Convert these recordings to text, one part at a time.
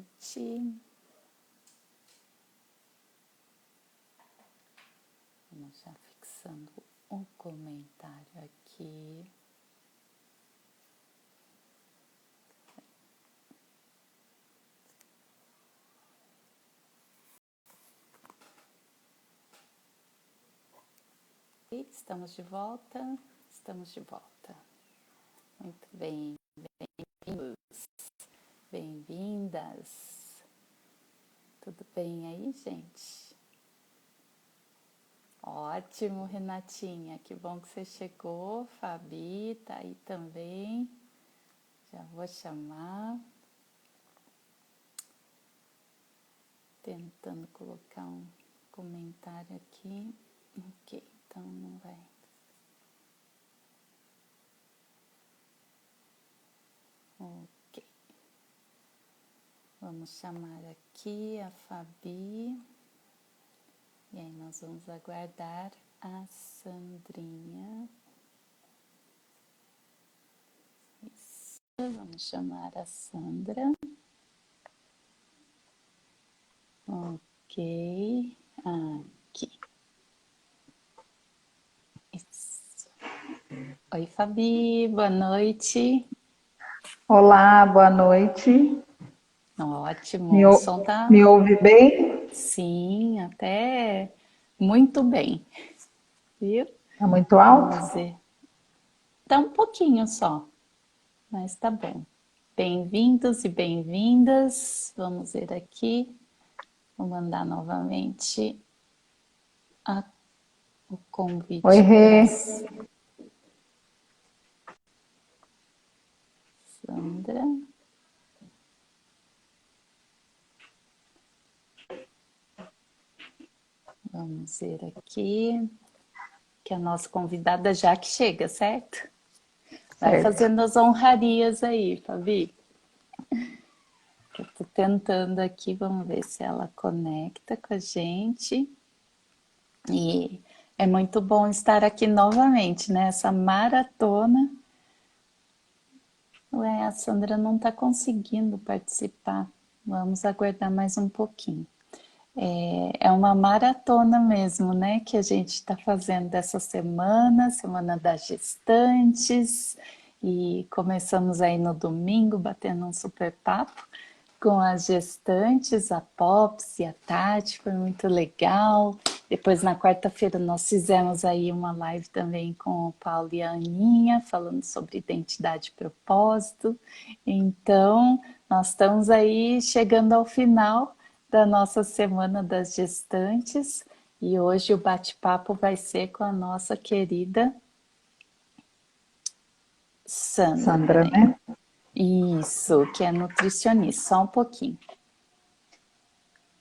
noite. Vamos já fixando um comentário aqui. Estamos de volta, estamos de volta. Muito bem, bem-vindos, bem-vindas. Tudo bem aí, gente? Ótimo, Renatinha, que bom que você chegou. Fabi tá aí também. Já vou chamar. Tentando colocar um comentário aqui. Ok, então não vai. Ok. Vamos chamar aqui a Fabi. E aí nós vamos aguardar a Sandrinha. Isso. Vamos chamar a Sandra. Ok. Aqui. Isso. Oi, Fabi. Boa noite. Olá, boa noite. Ótimo. O som tá... Me ouve bem? Sim, até muito bem. Viu? Tá muito alto? Vamos ver. Tá um pouquinho só, mas tá bom. Bem-vindos e bem-vindas. Vamos ver aqui. Vou mandar novamente o Oi, convite para Rê. Sandra. Vamos ver aqui. Que a nossa convidada já que chega, certo? Vai Certo. fazendo as honrarias aí, Fabi. Eu tô tentando aqui, vamos ver se ela conecta com a gente. E é muito bom estar aqui novamente, né? Essa maratona. Ué, a Sandra não está conseguindo participar. Vamos aguardar mais um pouquinho. É uma maratona mesmo, né? Que a gente está fazendo essa semana, Semana das Gestantes. E começamos aí no domingo, batendo um super papo com as gestantes, a Pops e a Tati, foi muito legal. Depois na quarta-feira nós fizemos aí uma live também com o Paulo e a Aninha, falando sobre identidade e propósito. Então, nós estamos aí chegando ao final da nossa Semana das Gestantes e hoje o bate-papo vai ser com a nossa querida Sandra. Sandra, Peraí. né? Isso, que é nutricionista, só um pouquinho.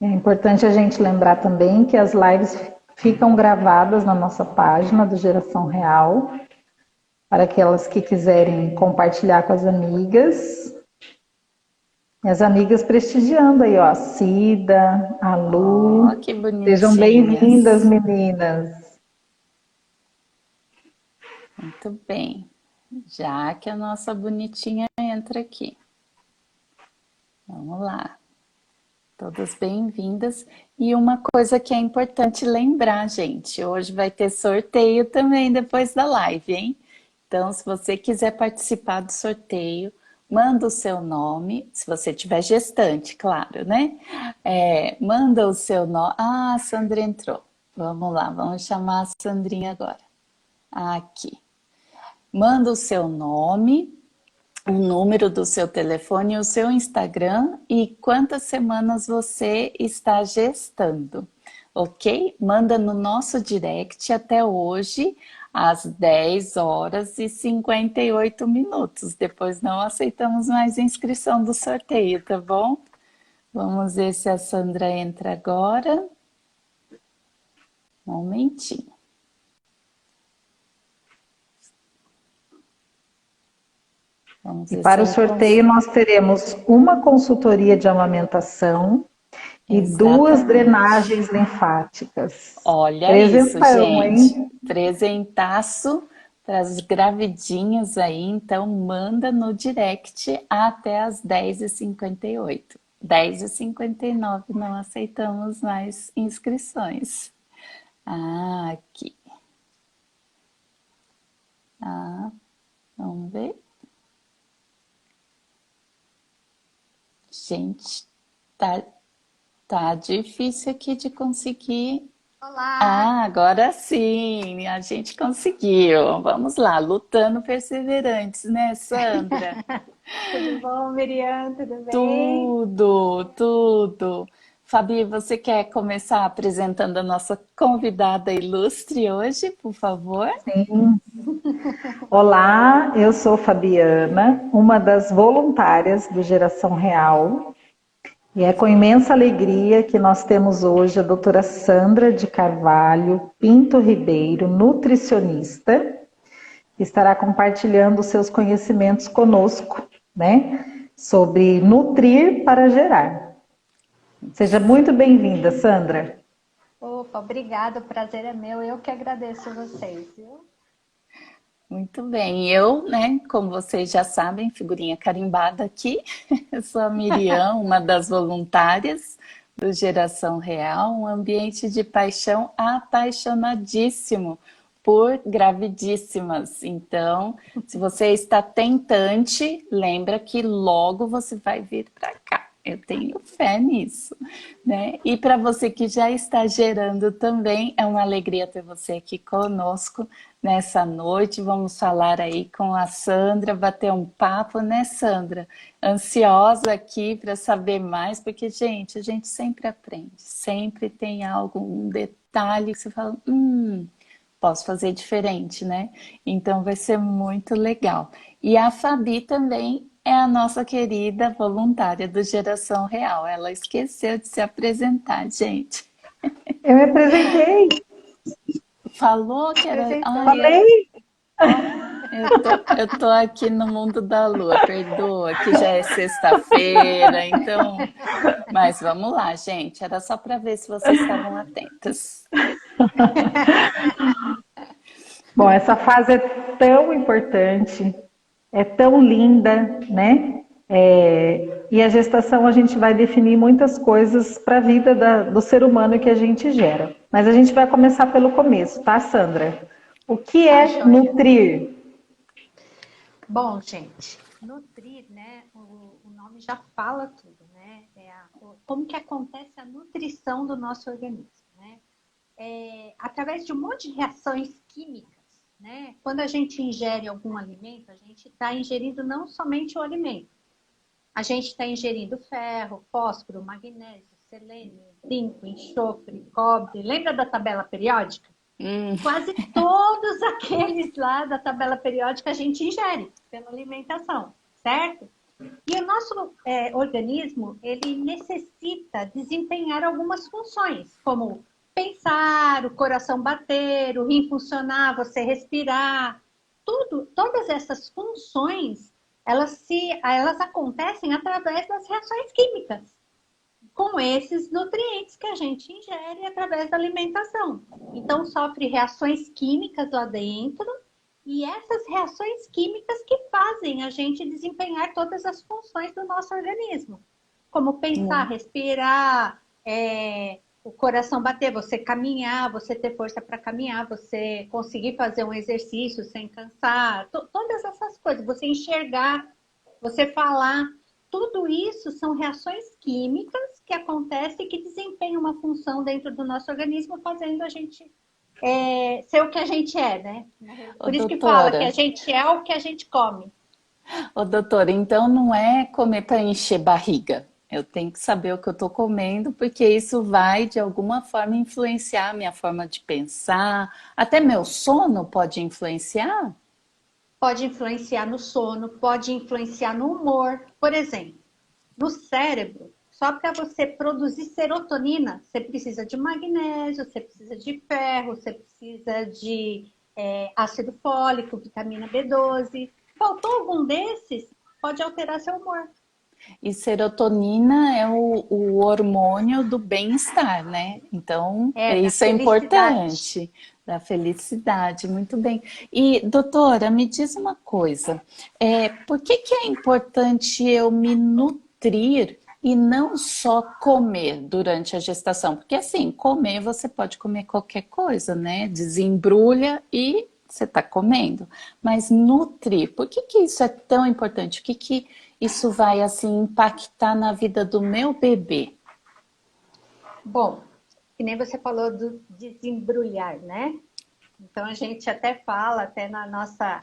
É importante a gente lembrar também que as lives ficam gravadas na nossa página do Geração Real, para aquelas que quiserem compartilhar com as amigas. E as amigas prestigiando aí, ó, a Cida, a Lu. Oh, que Sejam bem-vindas, bonitinhas. meninas. Muito bem. Já que a nossa bonitinha entra aqui. Vamos lá. Todas bem-vindas. E uma coisa que é importante lembrar, gente, hoje vai ter sorteio também depois da live, hein? Então, se você quiser participar do sorteio, manda o seu nome, se você tiver gestante, claro, né? Manda o seu nome. Ah, a Sandra entrou. Vamos lá, vamos chamar a Sandrinha agora. Aqui. Manda o seu nome, o número do seu telefone, o seu Instagram e quantas semanas você está gestando, ok? Manda no nosso direct até hoje, às 10 horas e 58 minutos. Depois não aceitamos mais inscrição do sorteio, tá bom? Vamos ver se a Sandra entra agora. Um momentinho. Vamos E ver se para o ela sorteio nós teremos uma consultoria de amamentação e 2 Exatamente. drenagens linfáticas. Olha isso, Presentão, gente. hein? Presentaço para as gravidinhas aí. Então, manda no direct até as 10h58. 10h59, não aceitamos mais inscrições. Ah, aqui. Ah, vamos ver. Gente, tá difícil aqui de conseguir. Olá, Ah, agora sim, a gente conseguiu. Vamos lá, lutando perseverantes, né, Sandra? tudo bom, Miriam? Tudo bem? Tudo. Fabi, você quer começar apresentando a nossa convidada ilustre hoje, por favor? Sim. Olá, eu sou Fabiana, uma das voluntárias do Geração Real, e é com imensa alegria que nós temos hoje a doutora Sandra de Carvalho Pinto Ribeiro, nutricionista, que estará compartilhando os seus conhecimentos conosco, né, sobre nutrir para gerar. Seja muito bem-vinda, Sandra. Opa, obrigada, o prazer é meu. Eu que agradeço vocês, viu? Muito bem, eu, né, como vocês já sabem, figurinha carimbada aqui, eu sou a Miriam, uma das voluntárias do Geração Real, um ambiente de paixão apaixonadíssimo por gravidíssimas. Então, se você está tentante, lembra que logo você vai vir para cá. Eu tenho fé nisso, né? E para você que já está gerando também, é uma alegria ter você aqui conosco nessa noite. Vamos falar aí com a Sandra, bater um papo, né, Sandra? Ansiosa aqui para saber mais, porque, gente, a gente sempre aprende, sempre tem algo, um detalhe que você fala, posso fazer diferente, né? Então vai ser muito legal. E a Fabi também é a nossa querida voluntária do Geração Real. Ela esqueceu de se apresentar, gente. Eu me apresentei, Falou que era. Apresentou. Ai, falei. eu tô aqui no mundo da lua, perdoa, que já é sexta-feira, então. Mas vamos lá, gente. Era só para ver se vocês estavam atentas. Bom, essa fase é tão importante, é tão linda, né? E a gestação a gente vai definir muitas coisas para a vida do ser humano que a gente gera. Mas a gente vai começar pelo começo, tá, Sandra? O que Tá, é joia. nutrir? Bom, gente, nutrir, né? O nome já fala tudo, né? Como que acontece a nutrição do nosso organismo, né? Através de um monte de reações químicas, né? Quando a gente ingere algum alimento, a gente está ingerindo não somente o alimento, a gente está ingerindo ferro, fósforo, magnésio, selênio, zinco, enxofre, cobre. Lembra da tabela periódica? Quase todos aqueles lá da tabela periódica a gente ingere pela alimentação, certo? E o nosso organismo, ele necessita desempenhar algumas funções, como pensar, o coração bater, o rim funcionar, você respirar. Todas essas funções, elas acontecem através das reações químicas, com esses nutrientes que a gente ingere através da alimentação. Então, sofre reações químicas lá dentro, e essas reações químicas que fazem a gente desempenhar todas as funções do nosso organismo. Como pensar, respirar, o coração bater, você caminhar, você ter força para caminhar, você conseguir fazer um exercício sem cansar, todas essas coisas, você enxergar, você falar. Tudo isso são reações químicas que acontecem e que desempenham uma função dentro do nosso organismo, fazendo a gente ser o que a gente é, né? Ô, Por isso que fala que doutora, a gente é o que a gente come. então não é comer para encher barriga. Eu tenho que saber o que eu estou comendo, porque isso vai, de alguma forma, influenciar a minha forma de pensar. Até meu sono pode influenciar? Pode influenciar no sono, pode influenciar no humor. Por exemplo, no cérebro, só para você produzir serotonina, você precisa de magnésio, você precisa de ferro, você precisa de ácido fólico, vitamina B12. Faltou algum desses, pode alterar seu humor. E serotonina é o hormônio do bem-estar, né? Então, Da isso é felicidade. importante, da felicidade, muito bem. E, doutora, me diz uma coisa, por que que é importante eu me nutrir E não só comer durante a gestação, porque assim, comer você pode comer qualquer coisa, né? Desembrulha e você está comendo. Mas nutrir, por que que isso é tão importante? O que que isso vai assim impactar na vida do meu bebê? Bom, que nem você falou do desembrulhar, né? Então a gente até fala, até na nossa,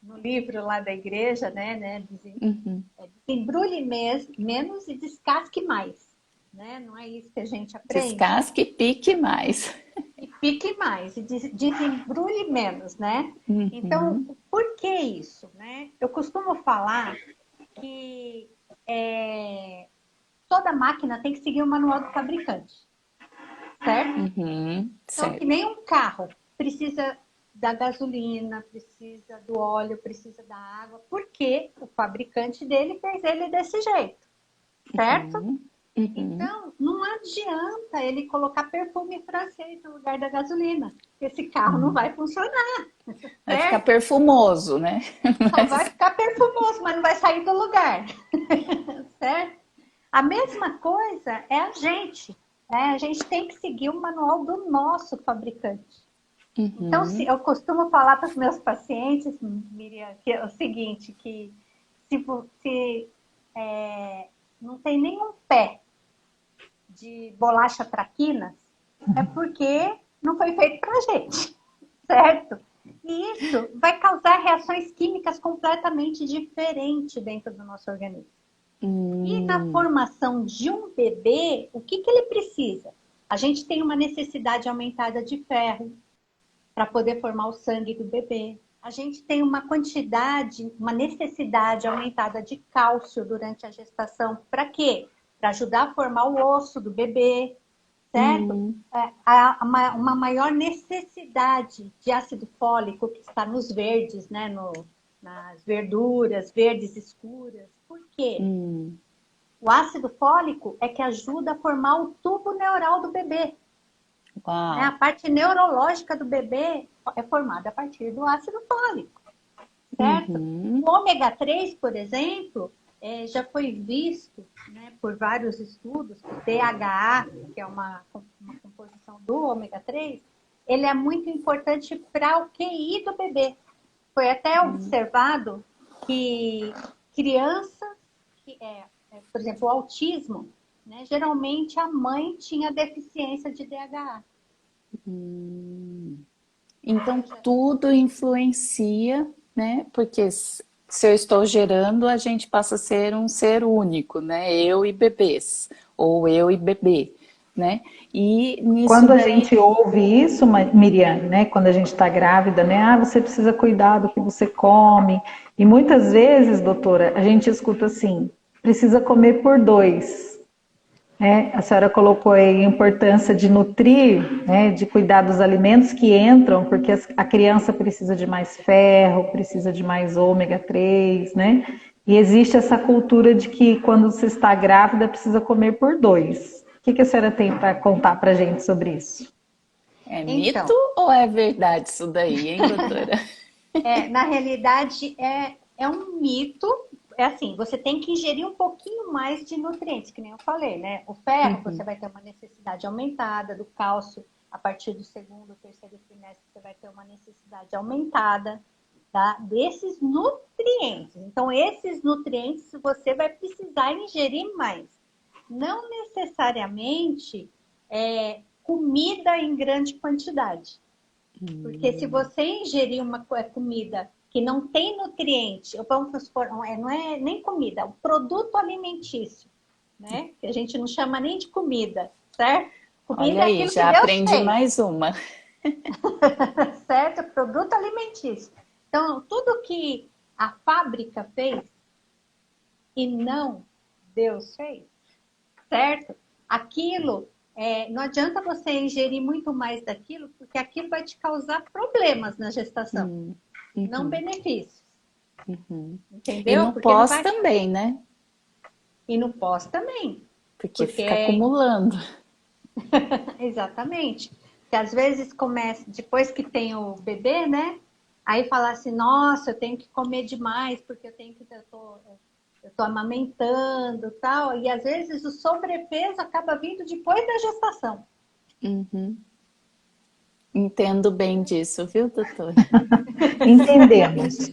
no livro lá da igreja, né? Uhum. Desembrulhe menos e descasque mais, né? Não é isso que a gente aprende? Descasque e pique mais. E pique mais, e desembrulhe menos, né? Então, Uhum. por que isso, né? Eu costumo falar que toda máquina tem que seguir o manual do fabricante, certo? Uhum. Então, que Certo. nem um carro precisa da gasolina, precisa do óleo, precisa da água, porque o fabricante dele fez ele desse jeito, certo? Uhum. Uhum. Então, não adianta ele colocar perfume francês no lugar da gasolina. Esse carro não vai funcionar, Vai ficar certo? perfumoso, né? Só vai Mas... ficar perfumoso, mas não vai sair do lugar, certo? A mesma coisa é a gente. Né? A gente tem que seguir o manual do nosso fabricante. Então, Uhum. eu costumo falar para os meus pacientes, Miriam, que é o seguinte, que se não tem nenhum pé de bolacha traquinas, é porque não foi feito para a gente, certo? E isso vai causar reações químicas completamente diferentes dentro do nosso organismo. E na Hum. formação de um bebê, o que ele precisa? A gente tem uma necessidade aumentada de ferro para poder formar o sangue do bebê. A gente tem uma quantidade, uma necessidade aumentada de cálcio durante a gestação. Para quê? Para ajudar a formar o osso do bebê, certo? Hum. Há uma maior necessidade de ácido fólico que está nos verdes, né? Nas verduras verdes escuras. Por quê? Hum. O ácido fólico é que ajuda a formar o tubo neural do bebê. Né? A Uau. parte neurológica do bebê é formada a partir do ácido fólico, certo? Uhum. O ômega 3, por exemplo, já foi visto, né, por vários estudos, o DHA, que é uma composição do ômega 3, ele é muito importante para o QI do bebê. Foi até observado que crianças, por exemplo, o autismo, né, geralmente a mãe tinha deficiência de DHA. Então tudo influencia, né? Porque se eu estou gerando, a gente passa a ser um ser único, né? Eu e bebês, ou eu e bebê, né? E nisso Quando a daí. gente ouve isso, Miriam, né, quando a gente está grávida, né, você precisa cuidar do que você come. E muitas vezes, doutora, a gente escuta assim, precisa comer por dois. A senhora colocou aí a importância de nutrir, né, de cuidar dos alimentos que entram, porque a criança precisa de mais ferro, precisa de mais ômega 3, né? E existe essa cultura de que quando você está grávida precisa comer por dois. O que a senhora tem para contar para a gente sobre isso? É mito Então, ou é verdade isso daí, hein, doutora? na realidade, é um mito. É assim, você tem que ingerir um pouquinho mais de nutrientes, que nem eu falei, né? O ferro, você vai ter uma necessidade aumentada, do cálcio, a partir do segundo, terceiro trimestre, você vai ter uma necessidade aumentada, tá? Desses nutrientes. Então, esses nutrientes você vai precisar ingerir mais. Não necessariamente comida em grande quantidade. Porque se você ingerir uma comida que não tem nutriente, vamos supor, não é nem comida, é um produto alimentício, né? Que a gente não chama nem de comida, certo? Comida Olha é aí, aquilo que já Deus aprendi fez, mais uma. certo? Produto alimentício. Então, tudo que a fábrica fez e não Deus fez, certo? Aquilo, não adianta você ingerir muito mais daquilo, porque aquilo vai te causar problemas na gestação, não Uhum. benefícios. E Entendeu? no Porque não pós vai. também, né? E no pós também. Porque Porque fica acumulando. exatamente. Porque às vezes começa, depois que tem o bebê, né? Aí fala assim, nossa, eu tenho que comer demais, porque eu eu estou amamentando, tal, e às vezes o sobrepeso acaba vindo depois da gestação. Uhum. Entendo bem disso, viu, doutora? Entendemos.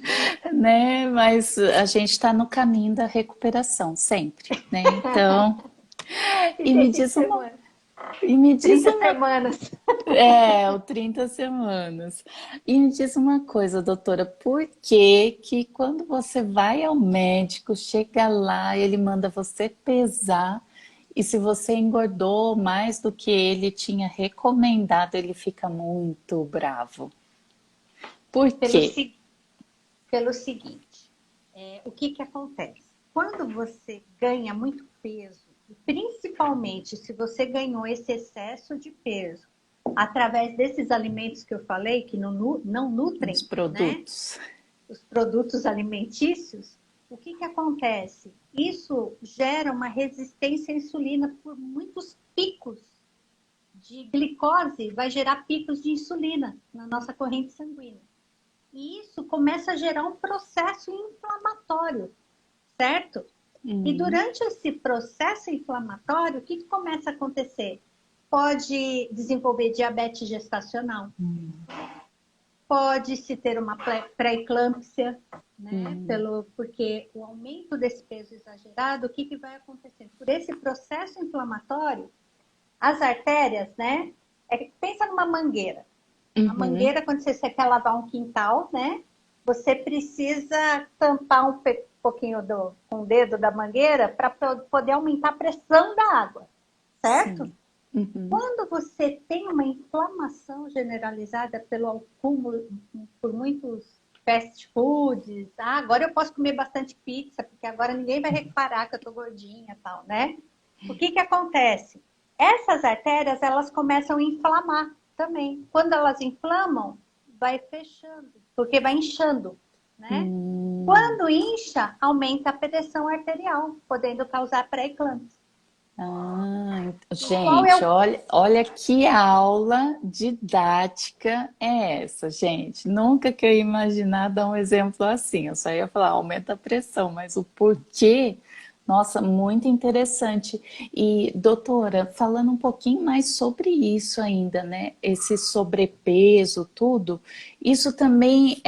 Né? Mas a gente está no caminho da recuperação, sempre, né? Então, e me 35 diz uma, semanas, e me diz 30 uma, semanas. o 30 semanas. E me diz uma coisa, doutora, por que que quando você vai ao médico, chega lá, ele manda você pesar, e se você engordou mais do que ele tinha recomendado, ele fica muito bravo? Por Pelo, quê? pelo seguinte, o que que acontece? Quando você ganha muito peso, e principalmente se você ganhou esse excesso de peso através desses alimentos que eu falei, que não Os nutrem, né, produtos. os produtos alimentícios, o que que acontece? Isso gera uma resistência à insulina por muitos picos de glicose, vai gerar picos de insulina na nossa corrente sanguínea. E isso começa a gerar um processo inflamatório, certo? E Uhum. durante esse processo inflamatório, o que que começa a acontecer? Pode desenvolver diabetes gestacional, pode-se ter uma pré-eclâmpsia, né? Porque o aumento desse peso exagerado, o que que vai acontecer? Por esse processo inflamatório, as artérias, né? Pensa numa mangueira. A Uhum. mangueira, quando você quer lavar um quintal, né? Você precisa tampar um pouquinho com o dedo da mangueira para poder aumentar a pressão da água, certo? Sim. Uhum. Quando você tem uma inflamação generalizada pelo acúmulo por muitos fast foods, agora eu posso comer bastante pizza, porque agora ninguém vai reparar que eu tô gordinha e tal, né? O que que acontece? Essas artérias, elas começam a inflamar também. Quando elas inflamam, vai fechando, porque vai inchando, né? Hum. Quando incha, aumenta a pressão arterial, podendo causar pré-eclâmpsia. E qual é Gente, olha que aula didática é essa, gente. Nunca que eu ia imaginar dar um exemplo assim. Eu só ia falar, aumenta a pressão, mas o porquê, nossa, muito interessante. E, doutora, falando um pouquinho mais sobre isso ainda, né? Esse sobrepeso, tudo, isso também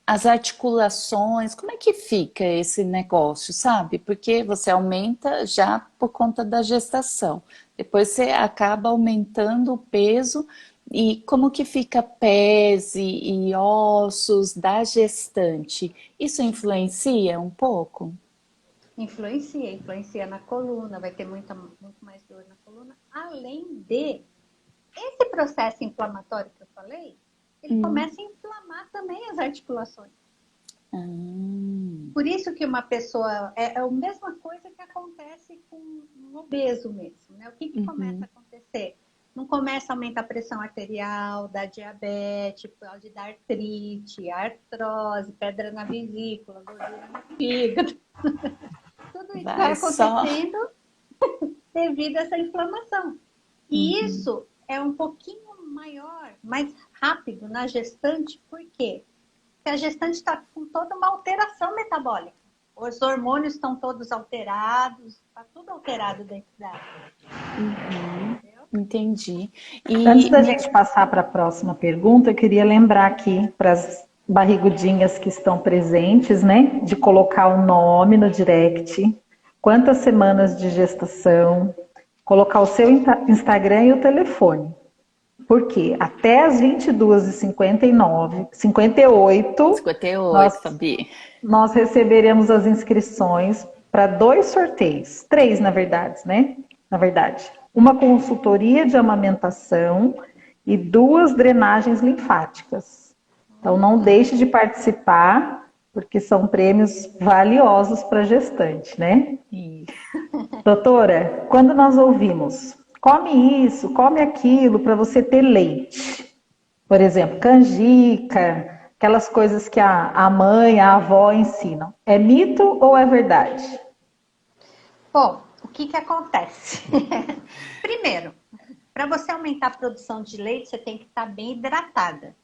as articulações, como é que fica esse negócio, sabe? Porque você aumenta já por conta da gestação. Depois você acaba aumentando o peso e como que fica pés e ossos da gestante? Isso influencia um pouco? Influencia na coluna, vai ter muito mais dor na coluna, além de esse processo inflamatório que eu falei, ele Hum. começa a inflamar também as articulações. Ah. Por isso que uma pessoa, é a mesma coisa que acontece com um obeso mesmo, né? O que que começa a Uhum. acontecer? Não começa a aumentar a pressão arterial, dá diabetes, pode dar artrite, artrose, pedra na vesícula, gordura no fígado. Tudo isso vai Vai só. acontecendo devido a essa inflamação. E Uhum. isso é um pouquinho maior, mais rápido na gestante, por quê? Porque a gestante está com toda uma alteração metabólica. Os hormônios estão todos alterados, está tudo alterado dentro dela. Uhum. Entendeu? Entendi. Antes E da gente passar para a próxima pergunta, eu queria lembrar aqui para as barrigudinhas que estão presentes, né, de colocar o nome no direct, quantas semanas de gestação, colocar o seu Instagram e o telefone. Porque até as 22h59, 58, 58, nós, Fabi. nós receberemos as inscrições para 2 sorteios, 3 na verdade, né? Na verdade, uma consultoria de amamentação e 2 drenagens linfáticas. Então não deixe de participar, porque são prêmios valiosos para a gestante, né? Isso. Doutora, quando nós ouvimos, come isso, come aquilo para você ter leite, por exemplo, canjica, aquelas coisas que a mãe, a avó ensinam, é mito ou é verdade? Bom, o que que acontece? Primeiro, para você aumentar a produção de leite, você tem que estar bem hidratada.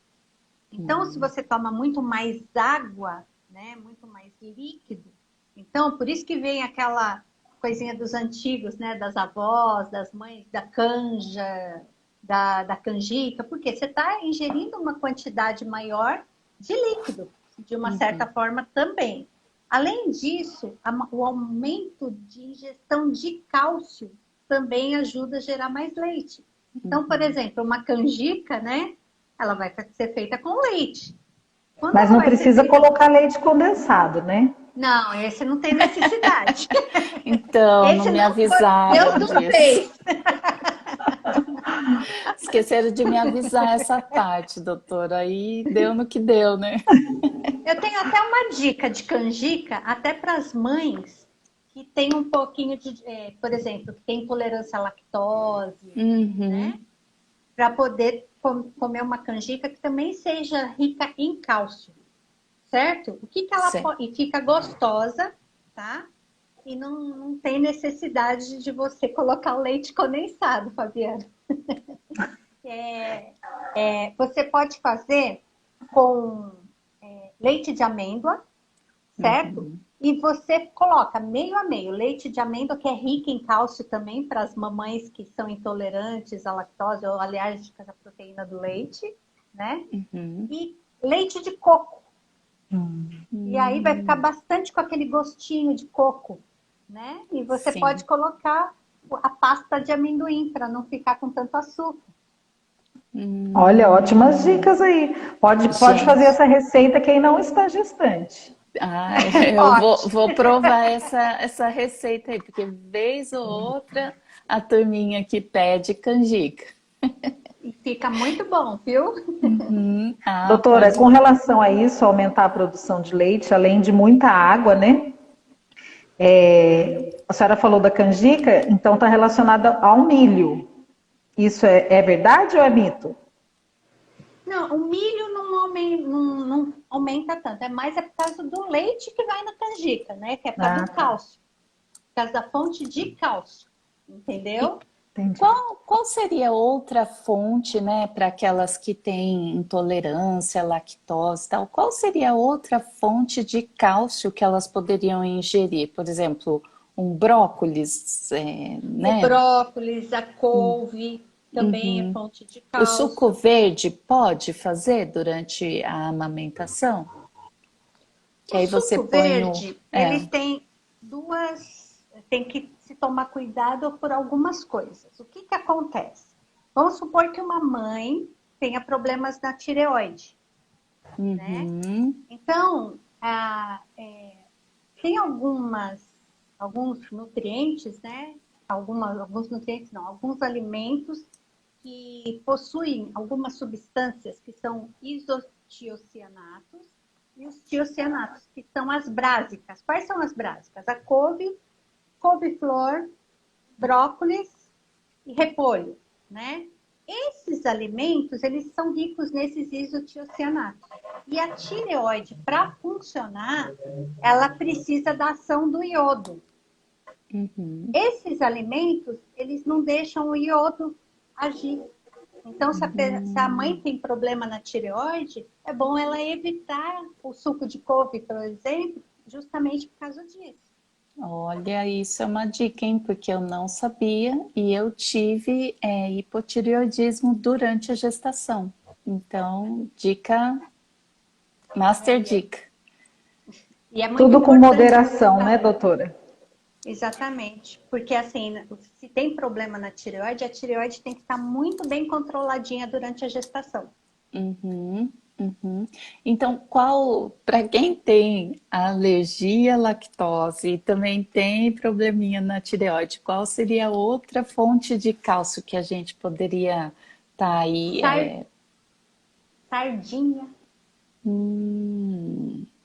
Então, se você toma muito mais água, né, muito mais líquido, Então, por isso que vem aquela coisinha dos antigos, né? Das avós, das mães, da canja, da canjica, porque você está ingerindo uma quantidade maior de líquido, de uma certa forma também. Além disso, o aumento de ingestão de cálcio também ajuda a gerar mais leite. Então, por exemplo, uma canjica, né? Ela vai ser feita com leite. Quando Mas ela não vai ser precisa feita... colocar leite condensado, né? Não, esse não tem necessidade. Então, não Esse me não foi, Deus avisaram não disso. fez. Esqueceram de me avisar essa parte, doutora. Aí deu no que deu, né? Eu tenho até uma dica de canjica, até para as mães que têm um pouquinho de, por exemplo, que tem intolerância à lactose, né? Uhum, Para poder comer uma canjica que também seja rica em cálcio, certo? O que que ela certo. pode... E fica gostosa, tá? E não tem necessidade de você colocar o leite condensado, Fabiana. Você pode fazer com leite de amêndoa, certo? Uhum, E você coloca meio a meio leite de amêndoa, que é rico em cálcio também para as mamães que são intolerantes à lactose ou alérgicas à proteína do leite, né? uhum. E leite de coco. E aí vai ficar Hum, bastante com aquele gostinho de coco, né? E você pode sim. colocar a pasta de amendoim para não ficar com tanto açúcar. Olha, ótimas Hum, dicas aí. Pode fazer gente. essa receita quem não está gestante. Ai, eu Pode. vou provar essa receita aí, porque vez ou outra a turminha que pede canjica. E fica muito bom, viu? Ah, Doutora, pode. com relação a isso, aumentar a produção de leite, além de muita água, né? A senhora falou da canjica, então está relacionada ao milho. Isso é verdade ou é mito? Não, o milho não aumenta tanto. É por causa do leite que vai na canjica, né? Que é por causa Ah, do tá. cálcio. Por causa da fonte de cálcio. Entendeu? E Entendi. qual seria outra fonte, né, para aquelas que têm intolerância à lactose e tal? Qual seria outra fonte de cálcio que elas poderiam ingerir? Por exemplo, um brócolis, O né? brócolis, a couve, também é Uhum. fonte de O suco cálcio. verde pode fazer durante a amamentação? Que O aí você suco põe o. verde, É. ele tem duas... Tem que se tomar cuidado por algumas coisas. O que que acontece? Vamos supor que uma mãe tenha problemas na tireoide, né? Uhum. Então, tem alguns nutrientes, né? Alguns nutrientes não, alguns alimentos que possuem algumas substâncias que são isotiocianatos e os tiocianatos, que são as brásicas. Quais são as brásicas? A couve-flor, brócolis e repolho, né? Esses alimentos, eles são ricos nesses isotiocianatos. E a tireoide, para funcionar, ela precisa da ação do iodo. Uhum. Esses alimentos, eles não deixam o iodo agir. Então, se a mãe tem problema na tireoide, é bom ela evitar o suco de couve, por exemplo, justamente por causa disso. Olha, isso é uma dica, hein? Porque eu não sabia e eu tive hipotireoidismo durante a gestação. Então, dica, master E é, dica. e é muito Tudo com importante moderação, evitar. né, doutora? Exatamente. Porque, assim, se tem problema na tireoide, a tireoide tem que estar muito bem controladinha durante a gestação. Uhum, uhum. Então, para quem tem alergia à lactose e também tem probleminha na tireoide, qual seria outra fonte de cálcio que a gente poderia estar aí? Sar- Sardinha,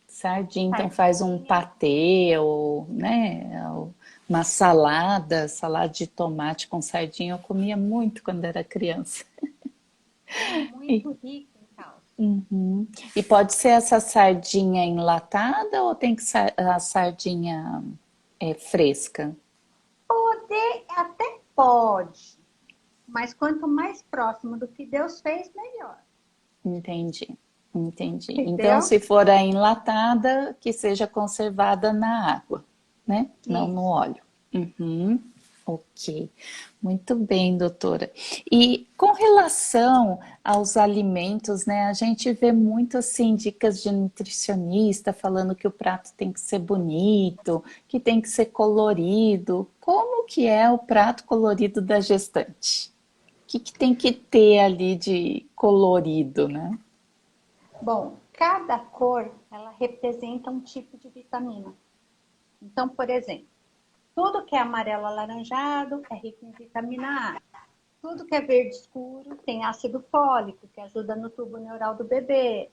Sardinha, então faz um sardinha, patê ou, né, ou uma salada de tomate com sardinha. Eu comia muito quando era criança. é E, muito rico em cálcio. e pode ser essa sardinha enlatada ou tem que ser a sardinha fresca? Poder até pode, mas quanto mais próximo do que Deus fez, melhor. Entendi. Entendi. Então, Entendeu? se for a enlatada, que seja conservada na água, né? Não no Isso. óleo. Uhum. Ok. Muito bem, doutora. E com relação aos alimentos, né? A gente vê muito assim dicas de nutricionista falando que o prato tem que ser bonito, que tem que ser colorido. Como que é o prato colorido da gestante? O que que tem que ter ali de colorido, né? Bom, cada cor, ela representa um tipo de vitamina. Então, por exemplo, tudo que é amarelo alaranjado é rico em vitamina A. Tudo que é verde escuro tem ácido fólico, que ajuda no tubo neural do bebê.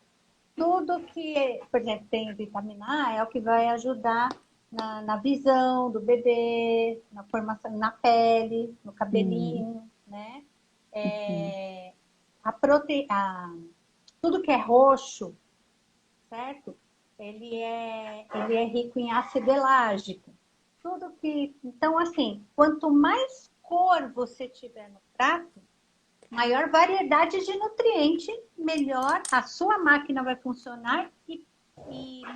Tudo que, por exemplo, tem vitamina A é o que vai ajudar na visão do bebê, na formação, na pele, no cabelinho, né? A tudo que é roxo, certo? Ele é rico em ácido elágico. Tudo que, então, assim, quanto mais cor você tiver no prato, maior variedade de nutriente, melhor a sua máquina vai funcionar e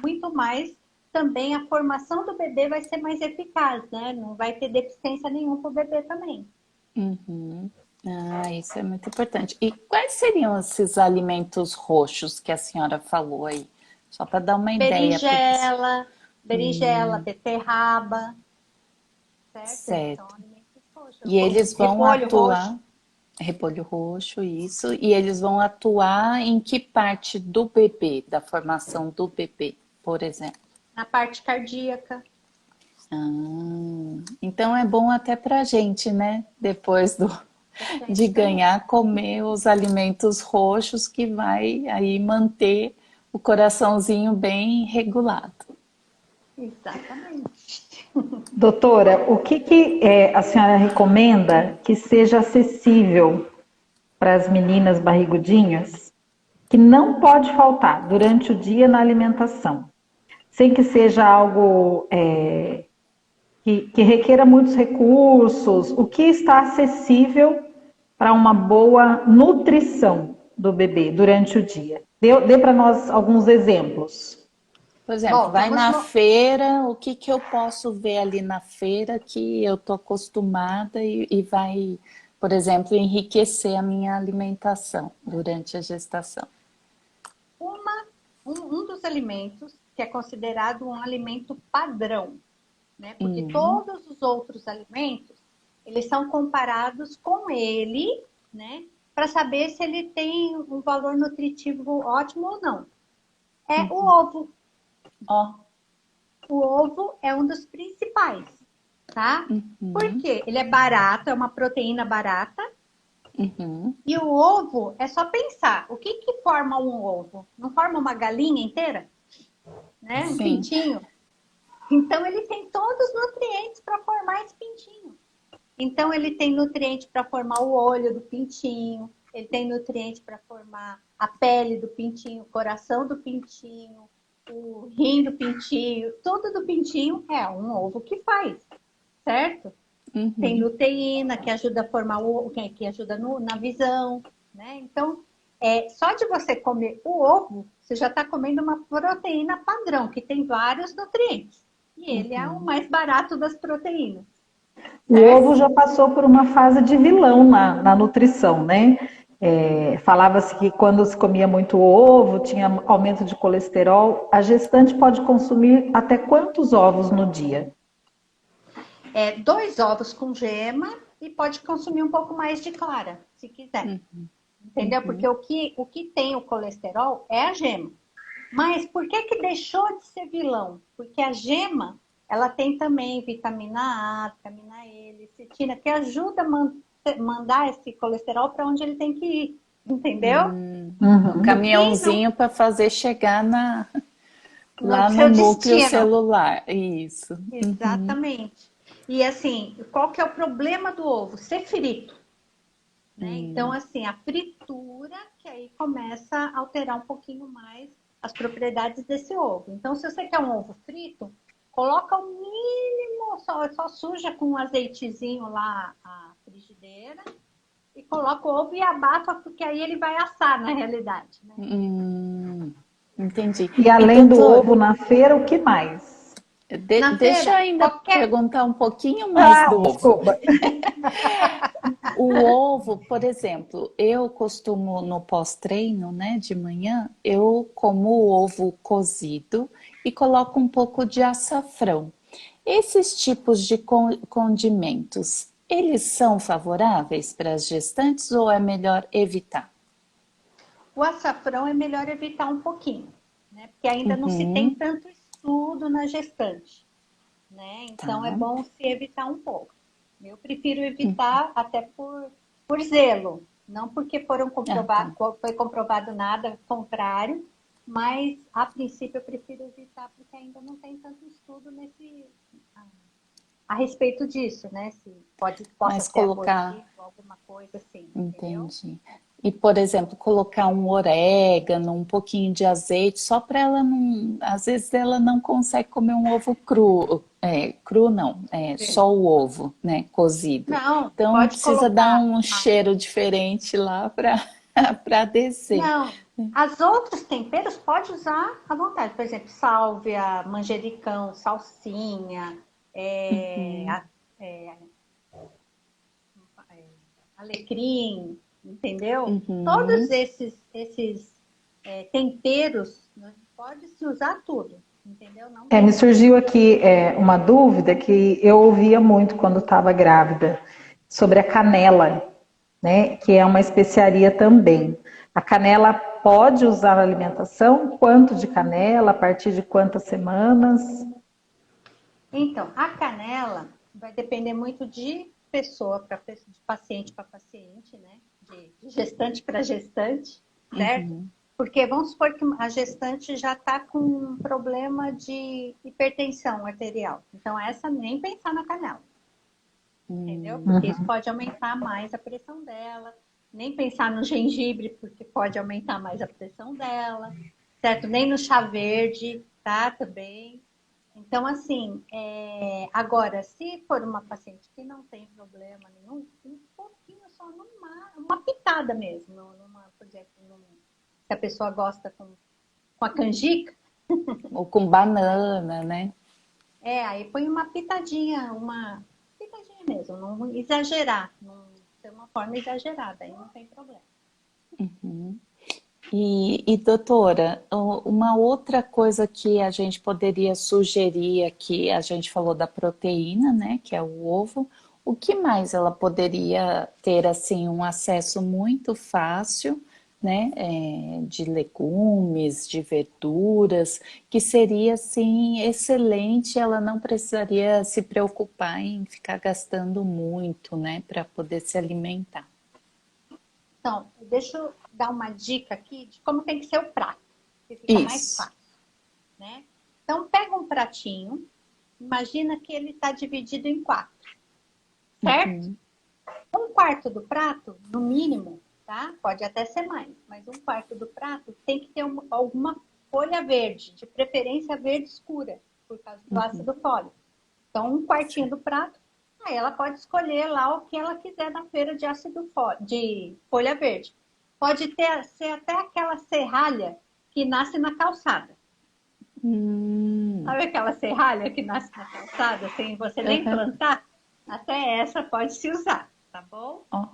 muito mais também a formação do bebê vai ser mais eficaz, né? Não vai ter deficiência nenhuma para o bebê também. Uhum. Ah, isso é muito importante. E quais seriam esses alimentos roxos que a senhora falou aí? Só para dar uma ideia para o pessoal. Berinjela, beterraba, certo? Eles são Certo. alimentos roxos. E eles vão Repolho roxo. atuar, repolho roxo, isso, e eles vão atuar em que parte do bebê, da formação do bebê, por exemplo? Na parte cardíaca. Então é bom até para gente, né? Depois Pra de gente também. ganhar, comer os alimentos roxos que vai aí manter o coraçãozinho bem regulado. Exatamente. Doutora, o que, a senhora recomenda que seja acessível para as meninas barrigudinhas, que não pode faltar durante o dia na alimentação, sem que seja algo que requeira muitos recursos, o que está acessível para uma boa nutrição do bebê durante o dia? Dê para nós alguns exemplos. Por exemplo, Bom, vai na feira, o que que eu posso ver ali na feira que eu tô acostumada e vai, por exemplo, enriquecer a minha alimentação durante a gestação? uma, um dos alimentos que é considerado um alimento padrão, né? Porque todos os outros alimentos, eles são comparados com ele, né? Para saber se ele tem um valor nutritivo ótimo ou não. É o ovo. Ó, O ovo é um dos principais, tá? Por quê? Ele é barato, é uma proteína barata. E o ovo, é só pensar, o que que forma um ovo? Não forma uma galinha inteira? Né? Um sim. pintinho? Então, ele tem todos os nutrientes para formar esse pintinho. Então, ele tem nutriente para formar o olho do pintinho, ele tem nutriente para formar a pele do pintinho, o coração do pintinho, o rim do pintinho, tudo do pintinho é um ovo que faz, certo? Tem luteína que ajuda a formar o que ajuda na visão, né? Então, só de você comer o ovo, você já está comendo uma proteína padrão, que tem vários nutrientes. E ele é o mais barato das proteínas. O ovo já passou por uma fase de vilão na nutrição, né? Falava-se que quando se comia muito ovo, tinha aumento de colesterol. A gestante pode consumir até quantos ovos no dia? 2 ovos com gema e pode consumir um pouco mais de clara, se quiser. Entendeu? Porque o que tem o colesterol é a gema. Mas por que deixou de ser vilão? Porque a gema, ela tem também vitamina A, vitamina E, lecitina, que ajuda a mandar esse colesterol para onde ele tem que ir. Entendeu? O caminhãozinho para fazer chegar lá No no seu núcleo destino. celular. Isso. Exatamente. E assim, qual que é o problema do ovo? Ser frito. Né? Então, assim, a fritura que aí começa a alterar um pouquinho mais as propriedades desse ovo. Então, se você quer um ovo frito, coloca o mínimo, só suja com um azeitezinho lá a frigideira e coloca o ovo e abata, porque aí ele vai assar na realidade. Né? entendi. E E além do doutor, ovo na feira, o que mais? Na deixa eu feira, ainda qualquer. perguntar um pouquinho mais Ah, do ovo. desculpa. O ovo, por exemplo, eu costumo no pós-treino, né, de manhã, eu como o ovo cozido e coloco um pouco de açafrão. Esses tipos de condimentos, eles são favoráveis para as gestantes ou é melhor evitar? O açafrão é melhor evitar um pouquinho, né? Porque ainda não se tem Uhum, tanto estudo na gestante, né? Então é tá. bom se evitar um pouco. Eu prefiro evitar até por zelo, não porque Ah, tá. foi comprovado nada contrário, mas a princípio eu prefiro evitar porque ainda não tem tanto estudo a respeito disso, né? Se possa Mas ser colocar, abortivo, alguma coisa assim, entendeu? entendi. E, por exemplo, colocar um orégano, um pouquinho de azeite, só para ela não. Às vezes ela não consegue comer um ovo cru. Cru não, Sim. só o ovo, né? Cozido. Não, Então pode precisa dar colocar. um cheiro diferente lá para para descer. Não, as outros temperos pode usar à vontade. Por exemplo, sálvia, manjericão, salsinha, é, Uhum, a- é, alecrim, entendeu? Todos uhum. esses temperos, né, pode se usar tudo, entendeu? Não Me tem. surgiu aqui uma dúvida que eu ouvia muito quando estava grávida, sobre a canela, né? Que é uma especiaria também. A canela pode usar na alimentação? Quanto de canela? A partir de quantas semanas? Então, a canela vai depender muito de pessoa para de paciente para paciente, né? De gestante para gestante, certo? Uhum. Porque vamos supor que a gestante já está com um problema de hipertensão arterial. Então, essa nem pensar na canela, entendeu? Porque isso Uhum. pode aumentar mais a pressão dela. Nem pensar no gengibre, porque pode aumentar mais a pressão dela, certo? Nem no chá verde, tá? Também. Então, assim, agora, se for uma paciente que não tem problema nenhum, um pouquinho só, uma pitada mesmo, por exemplo, se a pessoa gosta com a canjica, Ou com banana, né? aí põe uma pitadinha mesmo, não exagerar, não ser uma forma exagerada, aí não tem problema. E, doutora, uma outra coisa que a gente poderia sugerir aqui, a gente falou da proteína, né, que é o ovo. O que mais ela poderia ter assim um acesso muito fácil, né, de legumes, de verduras, que seria assim excelente. Ela não precisaria se preocupar em ficar gastando muito, né, para poder se alimentar. Então, deixa eu dar uma dica aqui de como tem que ser o prato, que fica mais Isso. fácil, né? Então, pega um pratinho, imagina que ele está dividido em quatro, certo? Uhum, Um quarto do prato, no mínimo, tá? Pode até ser mais, mas um quarto do prato tem que ter alguma folha verde, de preferência verde escura, por causa do uhum, ácido fólico. Então, um quartinho do prato, aí ela pode escolher lá o que ela quiser na feira de de folha verde. Pode ser até aquela serralha que nasce na calçada. hum, Sabe aquela serralha que nasce na calçada sem você nem aham. plantar? Até essa pode se usar, tá bom? Ó,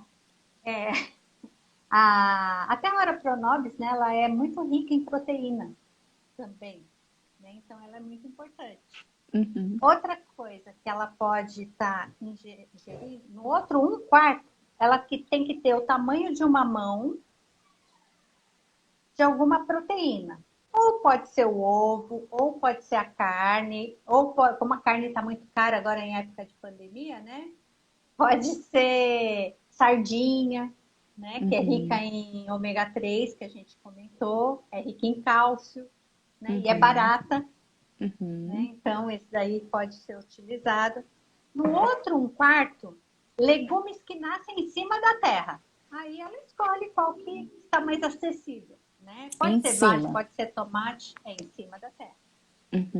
Até a Ora Pronobis, né, ela é muito rica em proteína também, né? Então ela é muito importante. uhum, Outra coisa que ela pode estar ingerindo, no outro um quarto, ela tem que ter o tamanho de uma mão de alguma proteína. Ou pode ser o ovo, ou pode ser a carne, como a carne está muito cara agora em época de pandemia, né? Pode ser sardinha, né? Que é rica uhum, em ômega 3, que a gente comentou, é rica em cálcio, né? E é uhum, barata, né? uhum, Então, esse daí pode ser utilizado. No outro um quarto, legumes que nascem em cima da terra. Aí ela escolhe qual que está mais acessível, né? Pode em ser vagem, cima, pode ser tomate, em cima da terra.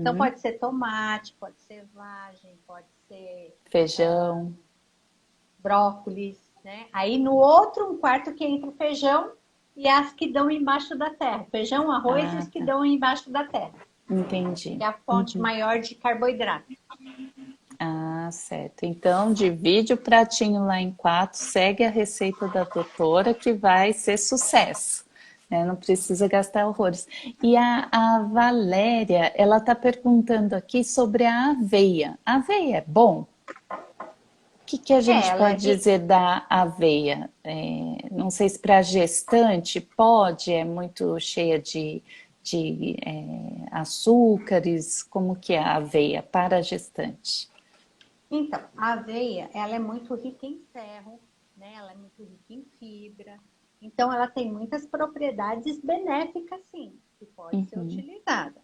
Então, uhum, pode ser tomate, pode ser vagem, pode ser feijão, brócolis, né? Aí no outro um quarto que entra o feijão e as que dão embaixo da terra. Feijão, arroz e as que tá. dão embaixo da terra. Entendi. Que é a fonte maior de carboidrato. Ah, certo. Então, divide o pratinho lá em 4, segue a receita da doutora que vai ser sucesso, né? Não precisa gastar horrores. E a Valéria, ela está perguntando aqui sobre a aveia. A aveia é bom? O que a gente Ela pode dizer da aveia? Não sei se para gestante pode, é muito cheia de açúcares. Como que é a aveia para a gestante? Então, a aveia, ela é muito rica em ferro, né? Ela é muito rica em fibra. Então, ela tem muitas propriedades benéficas, sim, que pode ser Uhum. utilizada.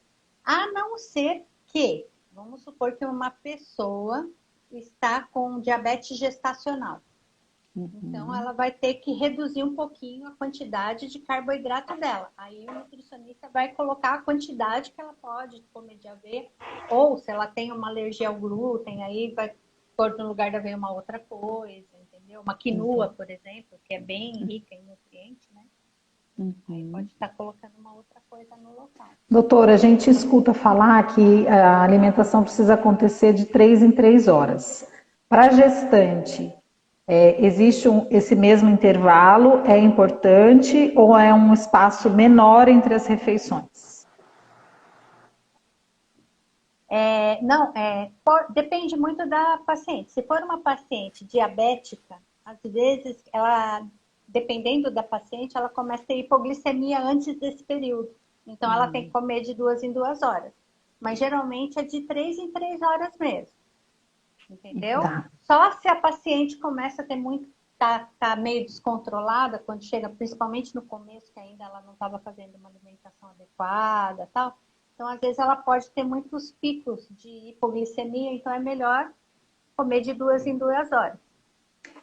A não ser que, vamos supor que uma pessoa está com diabetes gestacional. Então, ela vai ter que reduzir um pouquinho a quantidade de carboidrato dela. Aí, o nutricionista vai colocar a quantidade que ela pode comer de aveia. Ou, se ela tem uma alergia ao glúten, aí vai pôr no lugar da aveia uma outra coisa, entendeu? Uma quinua, por exemplo, que é bem rica em nutrientes, né? Aí pode estar colocando uma outra coisa no local. Doutora, a gente escuta falar que a alimentação precisa acontecer de 3 em 3 horas. Para gestante, existe esse mesmo intervalo? É importante ou é um espaço menor entre as refeições? Não, depende muito da paciente. Se for uma paciente diabética, às vezes, ela, dependendo da paciente, ela começa a ter hipoglicemia antes desse período. Então, ela tem que comer de 2 em 2 horas. Mas, geralmente, é de 3 em 3 horas mesmo. Entendeu? Tá. Só se a paciente começa a ter muito, tá meio descontrolada, quando chega, principalmente no começo, que ainda ela não estava fazendo uma alimentação adequada, tal. Então, às vezes, ela pode ter muitos picos de hipoglicemia, então é melhor comer de 2 em 2 horas.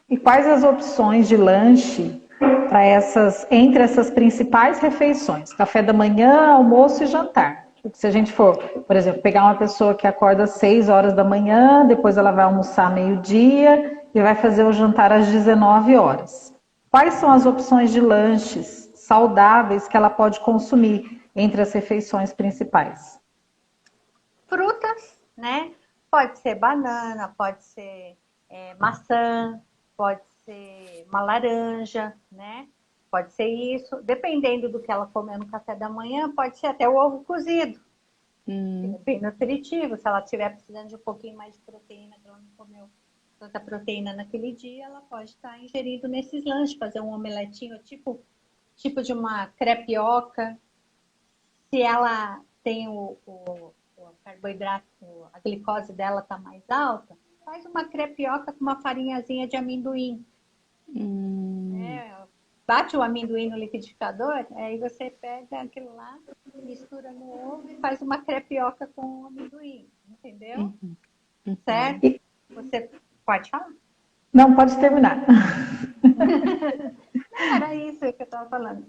E quais as opções de lanche para entre essas principais refeições? Café da manhã, almoço e jantar. Porque se a gente for, por exemplo, pegar uma pessoa que acorda às 6 horas da manhã, depois ela vai almoçar meio-dia e vai fazer o jantar às 19 horas. Quais são as opções de lanches saudáveis que ela pode consumir entre as refeições principais? Frutas, né? Pode ser banana, pode ser maçã, pode ser uma laranja, né? Pode ser isso. Dependendo do que ela comer no café da manhã, pode ser até o ovo cozido. Que é bem nutritivo. Se ela estiver precisando de um pouquinho mais de proteína, que ela não comeu tanta proteína naquele dia, ela pode estar ingerindo nesses lanches, fazer um omeletinho, tipo de uma crepioca. Se ela tem o carboidrato, a glicose dela está mais alta, faz uma crepioca com uma farinhazinha de amendoim. Bate o amendoim no liquidificador, aí você pega aquilo lá, mistura no ovo e faz uma crepioca com o amendoim, entendeu? Certo? Você pode falar? Não, pode terminar. Era isso que eu estava falando.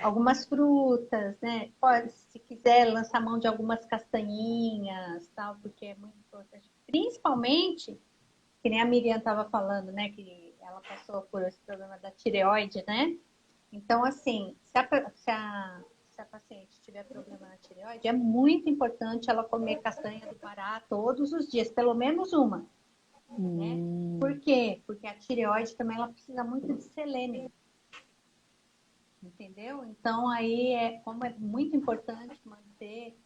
Algumas frutas, né? Pode, se quiser, lançar mão de algumas castanhinhas, tal, porque é muito importante. Principalmente, que nem a Miriam estava falando, né? Que ela passou por esse problema da tireoide, né? Então, assim, se a paciente tiver problema na tireoide, é muito importante ela comer castanha do Pará todos os dias, pelo menos uma. Né? Por quê? Porque a tireoide também ela precisa muito de selênio. Entendeu? Então, aí, como é muito importante manter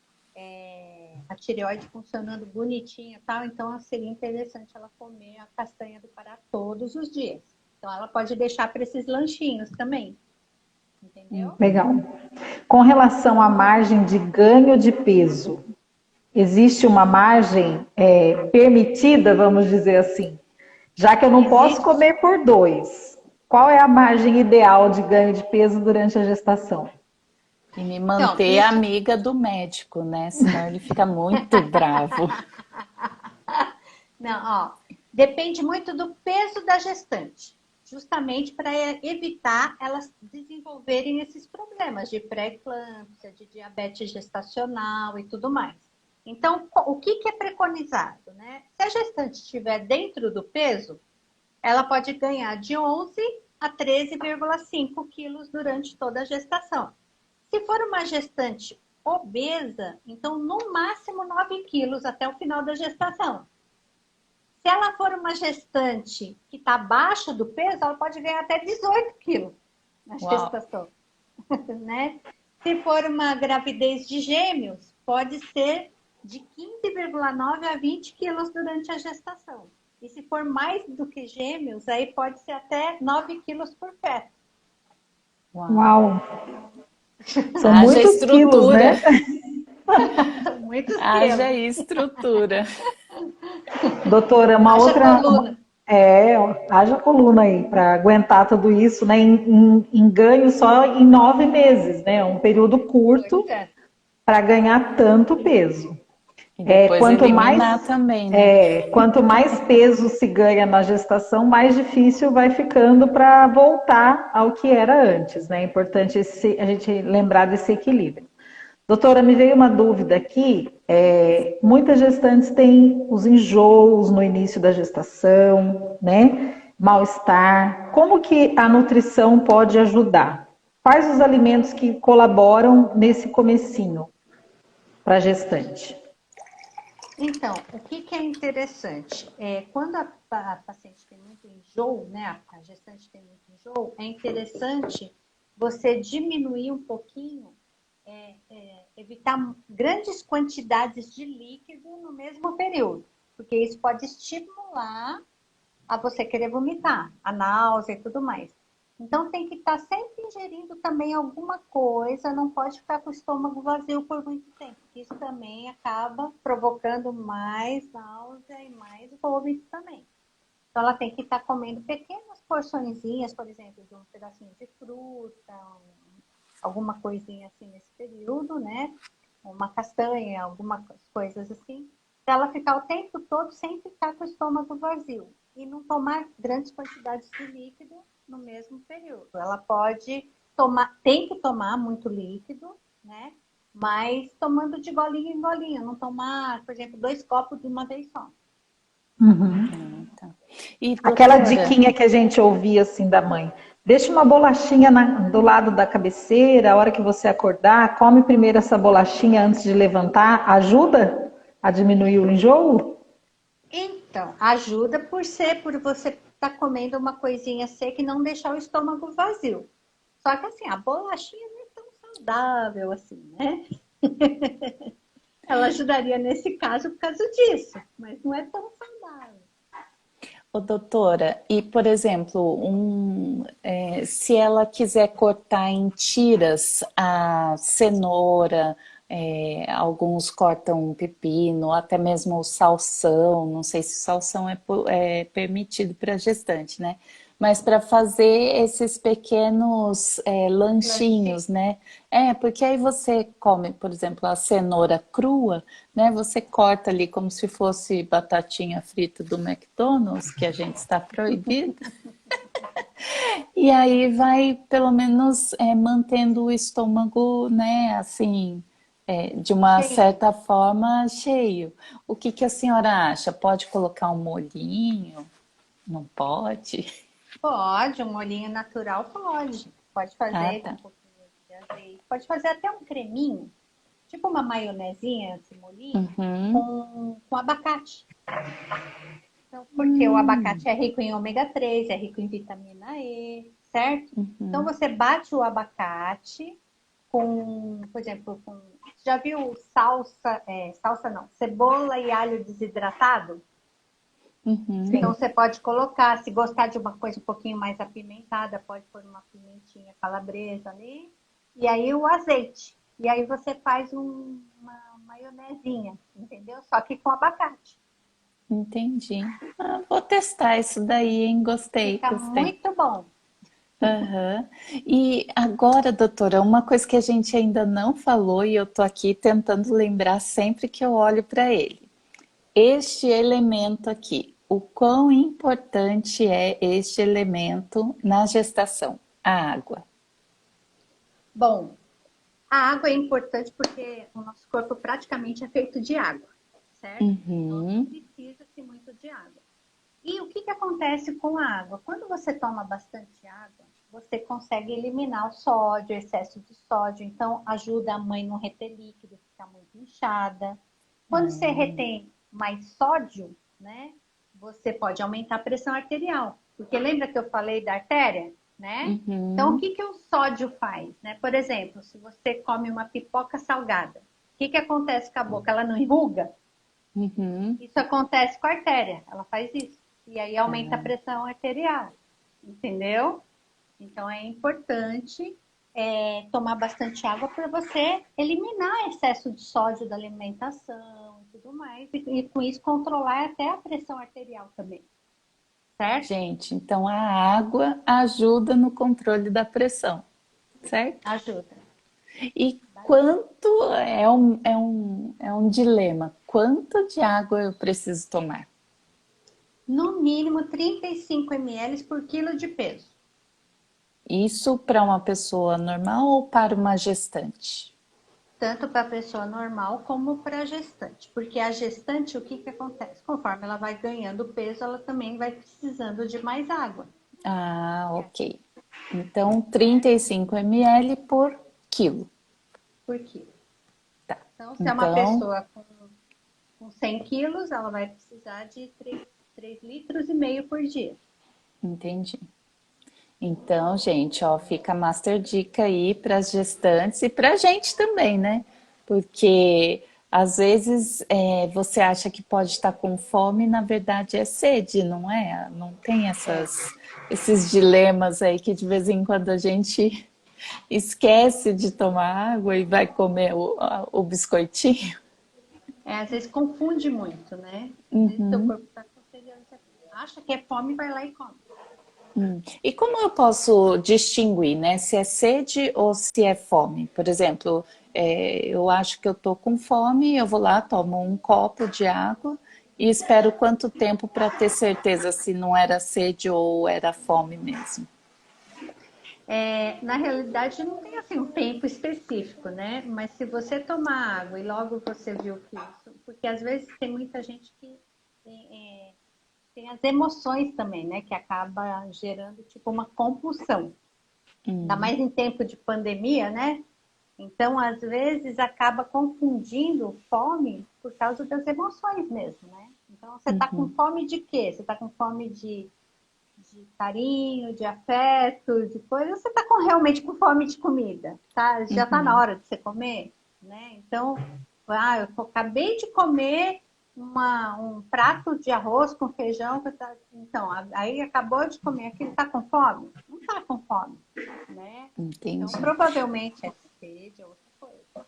a tireoide funcionando bonitinha e tal, então seria interessante ela comer a castanha do Pará todos os dias. Então, ela pode deixar para esses lanchinhos também. Entendeu? Legal. Com relação à margem de ganho de peso, existe uma margem permitida, vamos dizer assim? Já que eu não posso comer por 2, qual é a margem ideal de ganho de peso durante a gestação? E me manter amiga do médico, né? Senão ele fica muito bravo. Não, ó, depende muito do peso da gestante, justamente para evitar elas desenvolverem esses problemas de pré-eclâmpsia, de diabetes gestacional e tudo mais. Então, o que é preconizado, né? Se a gestante estiver dentro do peso, ela pode ganhar de 11 a 13,5 quilos durante toda a gestação. Se for uma gestante obesa, então no máximo 9 quilos até o final da gestação. Se ela for uma gestante que está abaixo do peso, ela pode ganhar até 18 quilos na gestação. Né? Se for uma gravidez de gêmeos, pode ser de 15,9 a 20 quilos durante a gestação. E se for mais do que gêmeos, aí pode ser até 9 quilos por feto. Uau! São Haja muitos quilos, estrutura. né? Muitos Haja quilos. estrutura. Doutora, uma Haja outra. coluna. Haja coluna aí para aguentar tudo isso, né? Em ganho só em 9 meses, né? Um período curto Pois é. para ganhar tanto peso. E depois Quanto eliminar também, né? quanto mais peso se ganha na gestação, mais difícil vai ficando para voltar ao que era antes, né? É importante a gente lembrar desse equilíbrio. Doutora, me veio uma dúvida aqui. Muitas gestantes têm os enjoos no início da gestação, né? Mal-estar. Como que a nutrição pode ajudar? Quais os alimentos que colaboram nesse comecinho para a gestante? Então, o que é interessante? Quando a paciente tem muito enjoo, né? A gestante tem muito enjoo, é interessante você diminuir um pouquinho, evitar grandes quantidades de líquido no mesmo período, porque isso pode estimular a você querer vomitar, a náusea e tudo mais. Então tem que estar sempre ingerindo também alguma coisa, não pode ficar com o estômago vazio por muito tempo. Isso também acaba provocando mais náusea e mais vômito também. Então ela tem que estar comendo pequenas porçõezinhas, por exemplo, de um pedacinho de fruta, alguma coisinha assim nesse período, né? Uma castanha, algumas coisas assim, para ela ficar o tempo todo sem ficar com o estômago vazio e não tomar grandes quantidades de líquido no mesmo período. Ela pode tomar, tem que tomar muito líquido, né? Mas tomando de golinho em golinho, não tomar, por exemplo, 2 copos de uma vez só. Uhum. Tá. E, Aquela doutora, diquinha que a gente ouvia assim da mãe. Deixa uma bolachinha do lado da cabeceira, a hora que você acordar, come primeiro essa bolachinha antes de levantar. Ajuda a diminuir o enjoo? Então, ajuda por você estar comendo uma coisinha seca e não deixar o estômago vazio. Só que assim, a bolachinha não é tão saudável assim, né? Ela ajudaria nesse caso por causa disso, mas não é tão saudável. ô, doutora, e por exemplo, se ela quiser cortar em tiras a cenoura, alguns cortam pepino, até mesmo o salsão, não sei se o salsão é permitido para gestante, né? Mas para fazer esses pequenos lanchinhos, né? Porque aí você come, por exemplo, a cenoura crua, né? Você corta ali como se fosse batatinha frita do McDonald's, que a gente está proibido. E aí vai, pelo menos, mantendo o estômago, né? Assim, de uma Cheio. certa forma, cheio. O que que a senhora acha? Pode colocar um molhinho? Não pode? Pode, um molhinho natural pode. Pode Ah, fazer com tá. um pouquinho de azeite. Pode fazer até um creminho, tipo uma maionezinha, esse molhinho, Uhum. com abacate. Então, porque o abacate é rico em ômega 3, é rico em vitamina E, certo? Então Uhum. você bate o abacate com, por exemplo, já viu salsa, salsa não, cebola e alho desidratado? Uhum. Então Sim. você pode colocar, se gostar de uma coisa um pouquinho mais apimentada, pode pôr uma pimentinha calabresa ali. E aí o azeite. E aí você faz uma maionezinha, entendeu? Só que com abacate. Entendi. Ah, vou testar isso daí, hein? Gostei, Fica gostei. muito bom. Aham. E agora, doutora, uma coisa que a gente ainda não falou e eu tô aqui tentando lembrar sempre que eu olho para ele. Este elemento aqui, o quão importante é este elemento na gestação? A água. Bom, a água é importante porque o nosso corpo praticamente é feito de água, certo? Então não Uhum. precisa-se muito de água. E o que que acontece com a água? Quando você toma bastante água, você consegue eliminar o sódio, o excesso de sódio. Então, ajuda a mãe não reter líquido, ficar muito inchada. Quando você retém mais sódio, né? Você pode aumentar a pressão arterial. Porque lembra que eu falei da artéria, né? Então, o que que o sódio faz, né? Por exemplo, se você come uma pipoca salgada, o que que acontece com a boca? Ela não enruga? Uhum. Isso acontece com a artéria, ela faz isso. E aí aumenta a pressão arterial, entendeu? Então é importante tomar bastante água para você eliminar excesso de sódio da alimentação e tudo mais. E com isso controlar até a pressão arterial também, certo? Gente, então a água ajuda no controle da pressão, certo? Ajuda. E quanto é um dilema? Quanto de água eu preciso tomar? No mínimo 35 ml por quilo de peso. Isso para uma pessoa normal ou para uma gestante? Tanto para a pessoa normal como para a gestante. Porque a gestante, o que que acontece? Conforme ela vai ganhando peso, ela também vai precisando de mais água. Ah, ok. Então, 35 ml por quilo. Por quilo. Tá. Então, se é uma Então, pessoa com 100 quilos, ela vai precisar de 3 litros e meio por dia. entendi. Então, gente, ó, fica a master dica aí para as gestantes e para a gente também, né? Porque às vezes você acha que pode estar com fome, na verdade é sede, não é? Não tem esses dilemas aí que de vez em quando a gente esquece de tomar água e vai comer o biscoitinho. Às vezes confunde muito, né? Às vezes seu corpo está com sede, você acha que é fome, vai lá e come. E como eu posso distinguir, né, se é sede ou se é fome? Por exemplo, eu acho que eu tô com fome, eu vou lá, tomo um copo de água e espero quanto tempo para ter certeza se não era sede ou era fome mesmo. Na realidade, não tem assim um tempo específico, né? Mas se você tomar água e logo você viu que isso, porque às vezes tem muita gente que tem as emoções também, né? Que acaba gerando tipo uma compulsão. Ainda mais em tempo de pandemia, né? Então, às vezes, acaba confundindo fome por causa das emoções mesmo, né? Então, você está com fome de quê? Você está com fome de carinho, de afeto, de coisa? Ou você está realmente com fome de comida? Tá? Já está na hora de você comer, né? Então, eu acabei de comer um prato de arroz com feijão. Então, aí acabou de comer aquilo, está com fome? Não está com fome, né? Então, Entendi. provavelmente é sede ou outra coisa.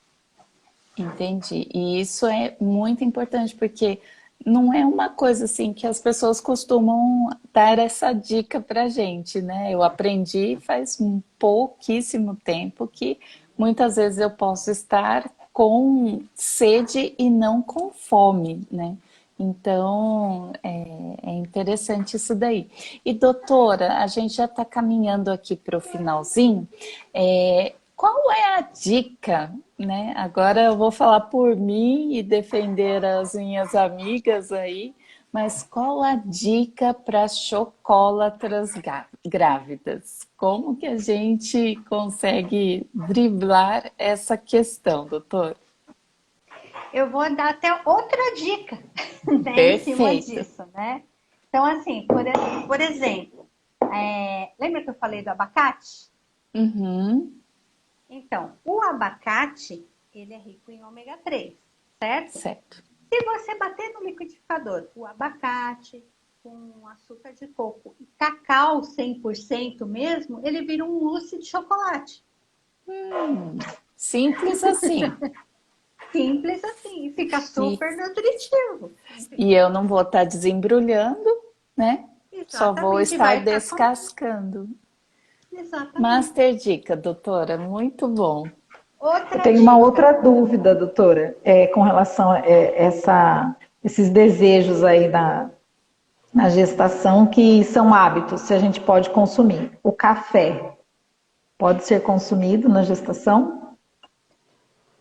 Entendi. E isso é muito importante, porque não é uma coisa assim que as pessoas costumam dar essa dica pra gente, né? Eu aprendi faz um pouquíssimo tempo que muitas vezes eu posso estar com sede e não com fome, né? Então, é interessante isso daí. E doutora, a gente já está caminhando aqui para o finalzinho. Qual é a dica, né? Agora eu vou falar por mim e defender as minhas amigas aí, mas qual a dica para chocolatras grávidas? Como que a gente consegue driblar essa questão, doutor? Eu vou dar até outra dica, né, em cima Perfeito. disso, né? Então, assim, por exemplo, lembra que eu falei do abacate? Uhum, Então, o abacate, ele é rico em ômega 3, certo? certo. Se você bater no liquidificador o abacate com açúcar de coco e cacau 100% mesmo, ele vira um mousse de chocolate. Simples assim. Simples assim, e fica E, super nutritivo. e eu não vou estar desembrulhando, né? Só vou Exatamente, e estar vai estar com... descascando. Exatamente. Master dica, doutora, muito bom. Eu Outra tenho uma dica. outra dúvida, doutora, com relação a esses desejos aí na gestação que são hábitos, se a gente pode consumir. O café pode ser consumido na gestação?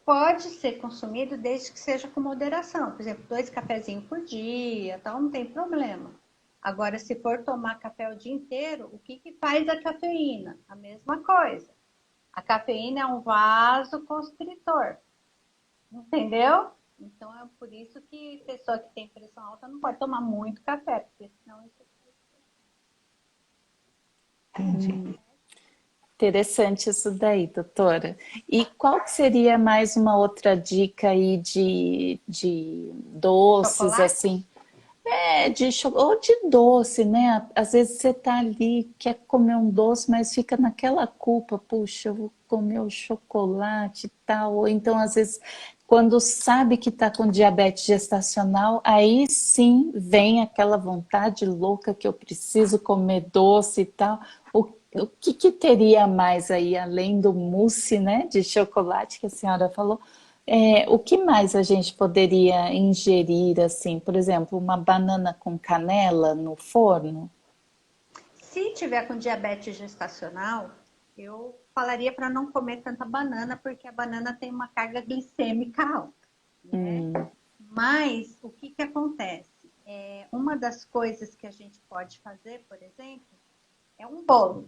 Pode ser consumido desde que seja com moderação. Por exemplo, 2 cafezinhos por dia, tal, não tem problema. Agora, se for tomar café o dia inteiro, o que faz a cafeína? A mesma coisa. A cafeína é um vasoconstritor, entendeu? Então, é por isso que pessoa que tem pressão alta não pode tomar muito café, porque senão isso... Entendi. Interessante isso daí, doutora. E qual que seria mais uma outra dica aí de doces, Chocolate? assim? Ou de doce, né? Às vezes você tá ali, quer comer um doce, mas fica naquela culpa, puxa, eu vou comer o chocolate e tal. Ou então, às vezes, quando sabe que tá com diabetes gestacional, aí sim vem aquela vontade louca que eu preciso comer doce e tal. O que teria mais aí, além do mousse, né, de chocolate que a senhora falou? O que mais a gente poderia ingerir, assim, por exemplo, uma banana com canela no forno? Se tiver com diabetes gestacional, eu falaria para não comer tanta banana, porque a banana tem uma carga glicêmica alta, né? Mas o que acontece? Uma das coisas que a gente pode fazer, por exemplo, é um bolo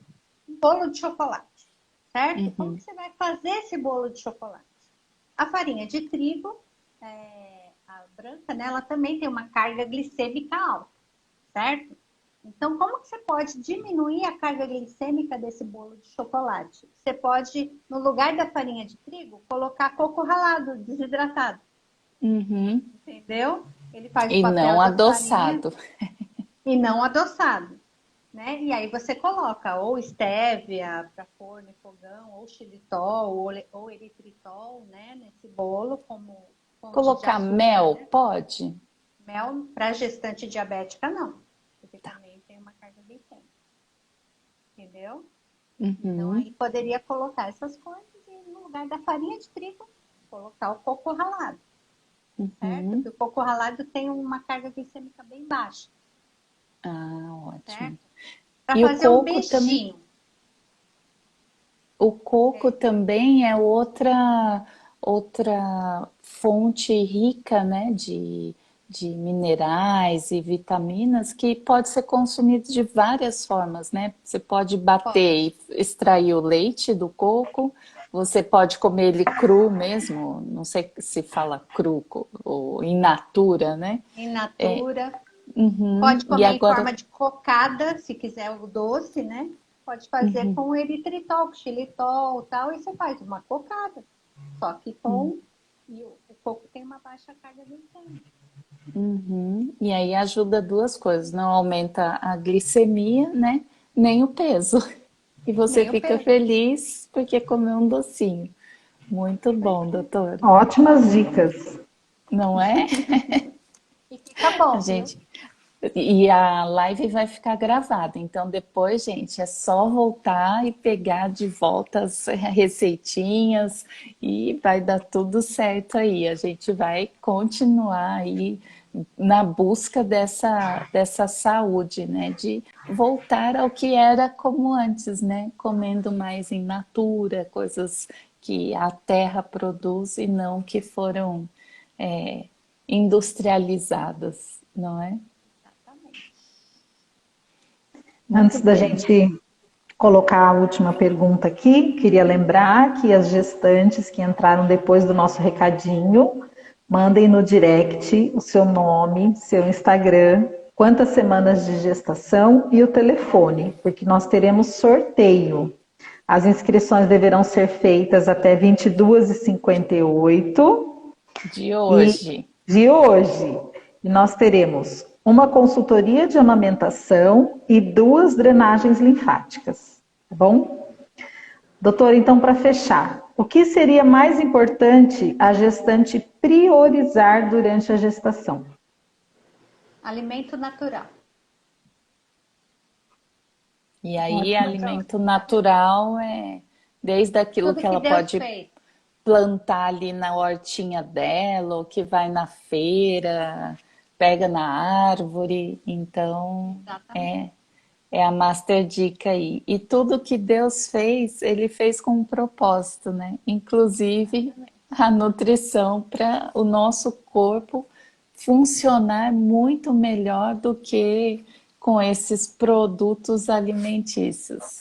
de chocolate, certo? Como que você vai fazer esse bolo de chocolate? A farinha de trigo, a branca, né, ela também tem uma carga glicêmica alta, certo? Então, como que você pode diminuir a carga glicêmica desse bolo de chocolate? Você pode, no lugar da farinha de trigo, colocar coco ralado, desidratado, Uhum. entendeu? Ele faz o E papel não da farinha adoçado. e não adoçado, né? E aí você coloca ou stevia para forno e fogão, ou xilitol, ou eritritol, né? Nesse bolo como fonte de Colocar açúcar, mel, né? pode? Mel para gestante diabética, não. Porque também tem uma carga glicêmica. Entendeu? Então, Uhum. aí poderia colocar essas coisas e no lugar da farinha de trigo, colocar o coco ralado, certo? Uhum. Porque o coco ralado tem uma carga glicêmica bem baixa, Ah, ótimo. certo? Para E o fazer um coco também? beijinho. O coco também é outra fonte rica, né, de minerais e vitaminas que pode ser consumido de várias formas, né? Você pode bater Pode. e extrair o leite do coco, você pode comer ele cru mesmo, não sei se fala cru ou in natura, né? In natura. Uhum. Pode E comer em agora, forma de cocada, se quiser o doce, né? Pode fazer com eritritol, com xilitol e tal, e você faz uma cocada. Só que com... E o coco tem uma baixa carga glicêmica. e aí ajuda duas coisas, não aumenta a glicemia, né? Nem o peso. E você Nem o fica peso. feliz porque comeu um docinho. Muito bom, doutora. Ótimas dicas. Não é? E fica A bom, viu? gente. E a live vai ficar gravada, então depois, gente, é só voltar e pegar de volta as receitinhas e vai dar tudo certo aí. A gente vai continuar aí na busca dessa saúde, né? De voltar ao que era como antes, né? Comendo mais in natura, coisas que a terra produz e não que foram é, industrializadas, não é? Exatamente. Muito Antes da bem. gente colocar a última pergunta aqui, queria lembrar que as gestantes que entraram depois do nosso recadinho, mandem no direct o seu nome, seu Instagram, quantas semanas de gestação e o telefone, porque nós teremos sorteio. As inscrições deverão ser feitas até 22h58 De e hoje. de hoje. E nós teremos uma consultoria de amamentação e 2 drenagens linfáticas, tá bom? Doutora, então para fechar, o que seria mais importante a gestante priorizar durante a gestação? Alimento natural. E aí, Ótimo. alimento natural é desde aquilo Tudo que que ela Deus pode fez. plantar ali na hortinha dela, ou que vai na feira, pega na árvore. Então, Exatamente. é a master dica aí. E tudo que Deus fez, ele fez com um propósito, né? Inclusive a nutrição para o nosso corpo funcionar muito melhor do que com esses produtos alimentícios.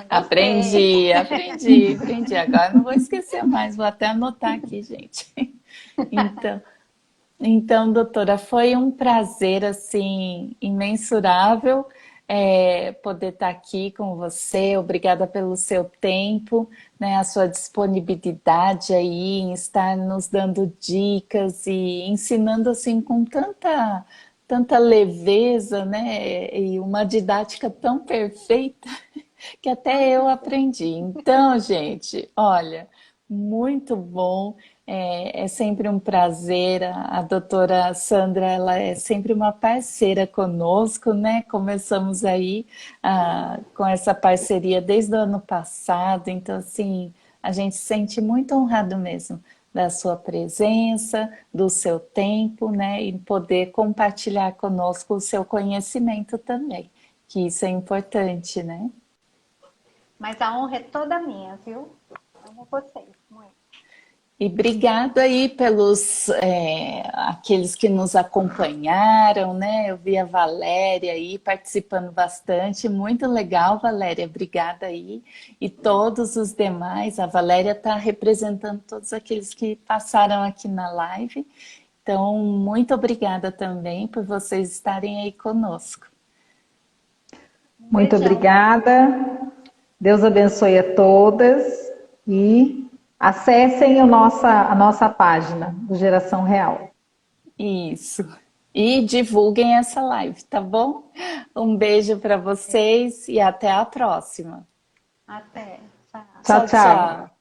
Gostei. Aprendi. Agora não vou esquecer mais, vou até anotar aqui, gente. Então, doutora, foi um prazer, assim, imensurável poder estar aqui com você. Obrigada pelo seu tempo, né, a sua disponibilidade aí em estar nos dando dicas e ensinando, assim, com tanta leveza, né, e uma didática tão perfeita que até eu aprendi. Então, gente, olha, muito bom. É sempre um prazer. A doutora Sandra, ela é sempre uma parceira conosco, né? Começamos aí com essa parceria desde o ano passado. Então, assim, a gente se sente muito honrado mesmo da sua presença, do seu tempo, né? E poder compartilhar conosco o seu conhecimento também, que isso é importante, né? Mas a honra é toda minha, viu? Amo vocês muito. E obrigado aí pelos aqueles que nos acompanharam, né? Eu vi a Valéria aí participando bastante, muito legal, Valéria, obrigada aí. E todos os demais, a Valéria está representando todos aqueles que passaram aqui na live. Então, muito obrigada também por vocês estarem aí conosco. Muito Beijão. obrigada. Deus abençoe a todas e acessem a nossa página do Geração Real. Isso. E divulguem essa live, tá bom? Um beijo para vocês e até a próxima. Até. Tchau. Tchau, Tchau, tchau. tchau.